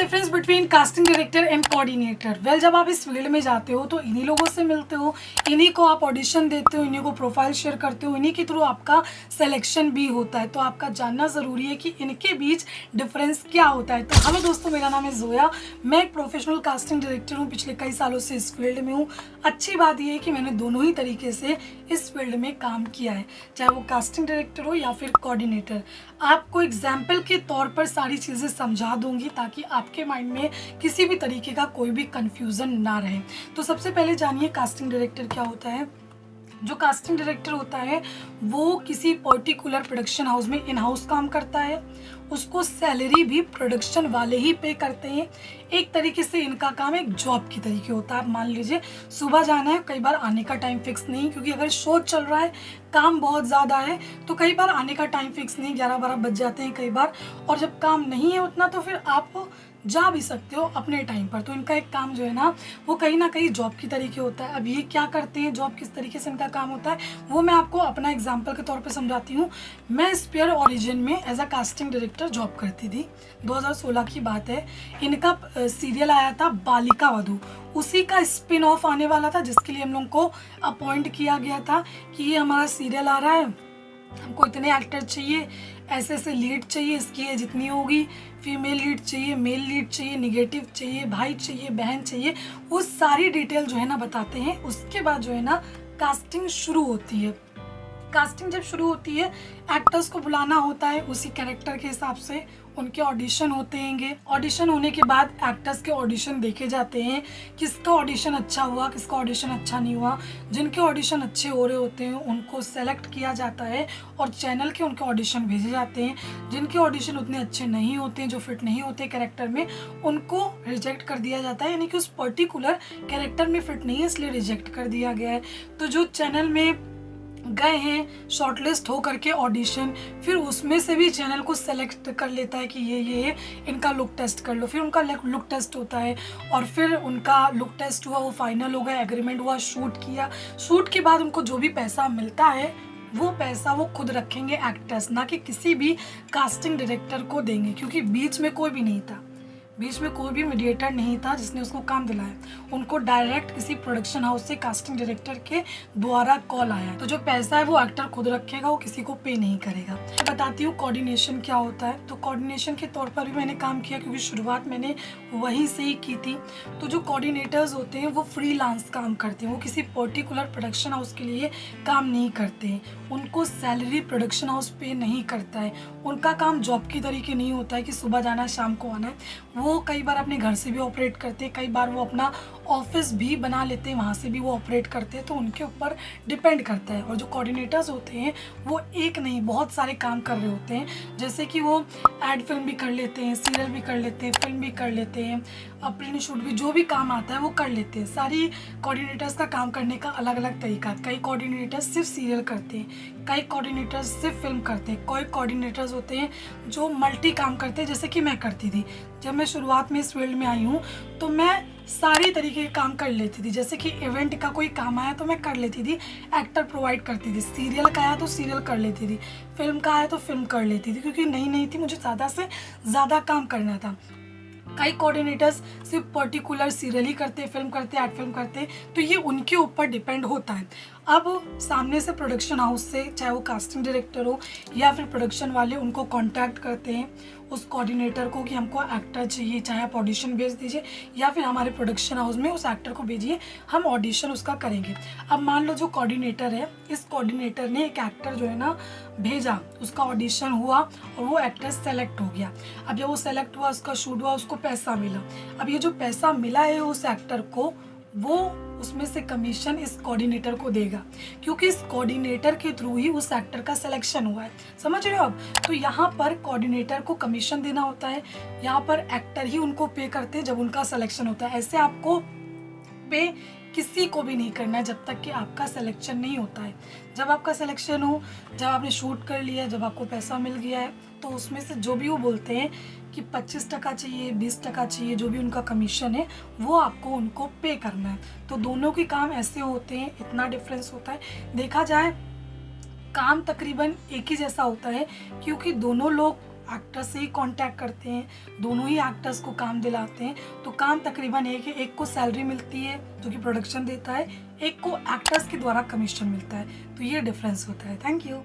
Difference between casting director and coordinator? Well, जब आप इस फील्ड में जाते हो तो इन्हीं लोगों से मिलते हो, इन्हीं को आप ऑडिशन देते हो, इन्हीं को प्रोफाइल शेयर करते हो, इन्हीं के थ्रू आपका सिलेक्शन भी होता है। तो आपका जानना ज़रूरी है कि इनके बीच डिफरेंस क्या होता है। तो हेलो दोस्तों, मेरा नाम है जोया, मैं एक प्रोफेशनल कास्टिंग डायरेक्टर हूँ, पिछले कई सालों से इस फील्ड में हूँ। अच्छी बात यह है कि मैंने दोनों ही तरीके से इस फील्ड में काम किया है, चाहे वो कास्टिंग डायरेक्टर हो या फिर कोऑर्डिनेटर। आपको एग्जाम्पल के तौर पर सारी चीज़ें समझा दूंगी ताकि आपके माइंड में किसी भी तरीके का कोई भी कंफ्यूजन ना रहे। तो सबसे पहले जानिए कास्टिंग डायरेक्टर क्या होता है। जो कास्टिंग डायरेक्टर होता है वो किसी पर्टिकुलर प्रोडक्शन हाउस में इन हाउस काम करता है, उसको सैलरी भी प्रोडक्शन वाले ही पे करते हैं। एक तरीके से इनका काम एक जॉब की तरीके होता है। आप मान लीजिए सुबह जाना है, कई बार आने का टाइम फिक्स नहीं, क्योंकि अगर शो चल रहा है, काम बहुत ज़्यादा है, तो कई बार आने का टाइम फिक्स नहीं, 11-12 बज जाते हैं कई बार। और जब काम नहीं है उतना तो फिर आप जा भी सकते हो अपने टाइम पर। तो इनका एक काम जो है ना वो कहीं ना कहीं जॉब की तरीके होता है। अब ये क्या करते हैं, जॉब किस तरीके से इनका काम होता है, वो मैं आपको अपना एग्जांपल के तौर पे समझाती हूँ। मैं स्पेयर ओरिजिन में as a casting director job करती थी। 2016 की बात है। इनका सीरियल आया था बालिका वधू, उसी का स्पिन ऑफ आने वाला था, जिसके लिए हम लोग को अपॉइंट किया गया था कि ये हमारा सीरियल आ रहा है, हमको इतने एक्टर चाहिए, ऐसे ऐसे लीड चाहिए, इसकी एज इतनी होगी, फीमेल लीड चाहिए, मेल लीड चाहिए, निगेटिव चाहिए, भाई चाहिए, बहन चाहिए, वो सारी डिटेल जो है ना बताते हैं। उसके बाद जो है ना कास्टिंग शुरू होती है। कास्टिंग जब शुरू होती है, एक्टर्स को बुलाना होता है उसी कैरेक्टर के हिसाब से, उनके ऑडिशन होते हैंगे। ऑडिशन होने के बाद एक्टर्स के ऑडिशन देखे जाते हैं, किसका ऑडिशन अच्छा हुआ, किसका ऑडिशन अच्छा नहीं हुआ। जिनके ऑडिशन अच्छे हो रहे होते हैं उनको सेलेक्ट किया जाता है और चैनल के उनके ऑडिशन भेजे जाते हैं। जिनके ऑडिशन उतने अच्छे नहीं होते, जो फिट नहीं होते कैरेक्टर में, उनको रिजेक्ट कर दिया जाता है, यानी कि उस पर्टिकुलर कैरेक्टर में फिट नहीं है इसलिए रिजेक्ट कर दिया गया है। तो जो चैनल में गए हैं शॉर्टलिस्ट हो करके ऑडिशन, फिर उसमें से भी चैनल को सेलेक्ट कर लेता है कि ये इनका लुक टेस्ट कर लो। फिर उनका लुक टेस्ट होता है और फिर उनका लुक टेस्ट हुआ, वो फाइनल हो गया, एग्रीमेंट हुआ, शूट किया। शूट के बाद उनको जो भी पैसा मिलता है वो पैसा वो खुद रखेंगे एक्टर्स, ना कि किसी भी कास्टिंग डायरेक्टर को देंगे, क्योंकि बीच में कोई भी नहीं था, बीच में कोई भी मीडिएटर नहीं था जिसने उसको काम दिलाया। उनको डायरेक्ट किसी प्रोडक्शन हाउस से कास्टिंग डायरेक्टर के द्वारा कॉल आया। तो जो पैसा है वो एक्टर खुद रखेगा, वो किसी को पे नहीं करेगा। मैं बताती हूँ कोऑर्डिनेशन क्या होता है। तो कोऑर्डिनेशन के तौर पर भी मैंने काम किया, क्योंकि शुरुआत मैंने वहीं से ही की थी। तो जो कोऑर्डिनेटर्स होते हैं वो फ्रीलांस काम करते हैं, वो किसी पर्टिकुलर प्रोडक्शन हाउस के लिए काम नहीं करते हैं, उनको सैलरी प्रोडक्शन हाउस पे नहीं करता है। उनका काम जॉब की तरीके नहीं होता है कि सुबह जाना है शाम को आना है। वो कई बार अपने घर से भी ऑपरेट करते हैं, कई बार वो अपना ऑफिस भी बना लेते हैं, वहाँ से भी वो ऑपरेट करते हैं। तो उनके ऊपर डिपेंड करता है। और जो कोऑर्डिनेटर्स होते हैं वो एक नहीं बहुत सारे काम कर रहे होते हैं, जैसे कि वो एड फिल्म भी कर लेते हैं, सीरियल भी कर लेते हैं, फिल्म भी कर लेते हैं, प्री शूट भी, जो भी काम आता है वो कर लेते हैं। सारी कोऑर्डिनेटर्स का काम करने का अलग अलग तरीका। कई कोऑर्डिनेटर्स सिर्फ सीरियल करते हैं, कई कोऑर्डिनेटर्स सिर्फ फिल्म करते हैं, कोई कोऑर्डिनेटर्स होते हैं जो मल्टी काम करते हैं, जैसे कि मैं करती थी। जब मैं शुरुआत में इस फील्ड में आई हूँ तो मैं सारी तरीके के काम कर लेती थी। जैसे कि इवेंट का कोई काम आया तो मैं कर लेती थी, एक्टर प्रोवाइड करती थी, सीरियल का आया तो सीरियल कर लेती थी, फिल्म का आया तो फिल्म कर लेती थी, क्योंकि नई नई थी, मुझे ज़्यादा से ज़्यादा काम करना था। कई कोऑर्डिनेटर्स सिर्फ पर्टिकुलर सीरियल ही करते, फिल्म करते, एड फिल्म करते, तो ये उनके ऊपर डिपेंड होता है। अब सामने से प्रोडक्शन हाउस से, चाहे वो कास्टिंग डायरेक्टर हो या फिर प्रोडक्शन वाले, उनको कांटेक्ट करते हैं उस कोऑर्डिनेटर को कि हमको एक्टर चाहिए, चाहे आप ऑडिशन भेज दीजिए या फिर हमारे प्रोडक्शन हाउस में उस एक्टर को भेजिए, हम ऑडिशन उसका करेंगे। अब मान लो जो कोऑर्डिनेटर है, इस कोऑर्डिनेटर ने एक एक्टर जो है ना भेजा, उसका ऑडिशन हुआ और वो एक्टर सेलेक्ट हो गया। अब जब वो सेलेक्ट हुआ, उसका शूट हुआ, उसको पैसा मिला। अब ये जो पैसा मिला है उस एक्टर को, वो उसमें से कमीशन इस कोऑर्डिनेटर को देगा, क्योंकि इस कोऑर्डिनेटर के थ्रू ही उस एक्टर का सिलेक्शन हुआ है। समझ रहे हो आप? तो यहाँ पर कोऑर्डिनेटर को कमीशन देना होता है, यहाँ पर एक्टर ही उनको पे करते हैं जब उनका सिलेक्शन होता है। ऐसे आपको पे किसी को भी नहीं करना है जब तक कि आपका सिलेक्शन नहीं होता है। जब आपका सिलेक्शन हो, जब आपने शूट कर लिया, जब आपको पैसा मिल गया है, तो उसमें से जो भी वो बोलते हैं कि 25% चाहिए, 20% चाहिए, जो भी उनका कमीशन है वो आपको उनको पे करना है। तो दोनों के काम ऐसे होते हैं, इतना डिफरेंस होता है। देखा जाए काम तकरीबन एक ही जैसा होता है, क्योंकि दोनों लोग एक्टर से ही कांटेक्ट करते हैं, दोनों ही एक्टर्स को काम दिलाते हैं, तो काम तकरीबन एक को सैलरी मिलती है जो कि प्रोडक्शन देता है, एक को एक्टर्स के द्वारा कमीशन मिलता है, तो ये डिफरेंस होता है। Thank you.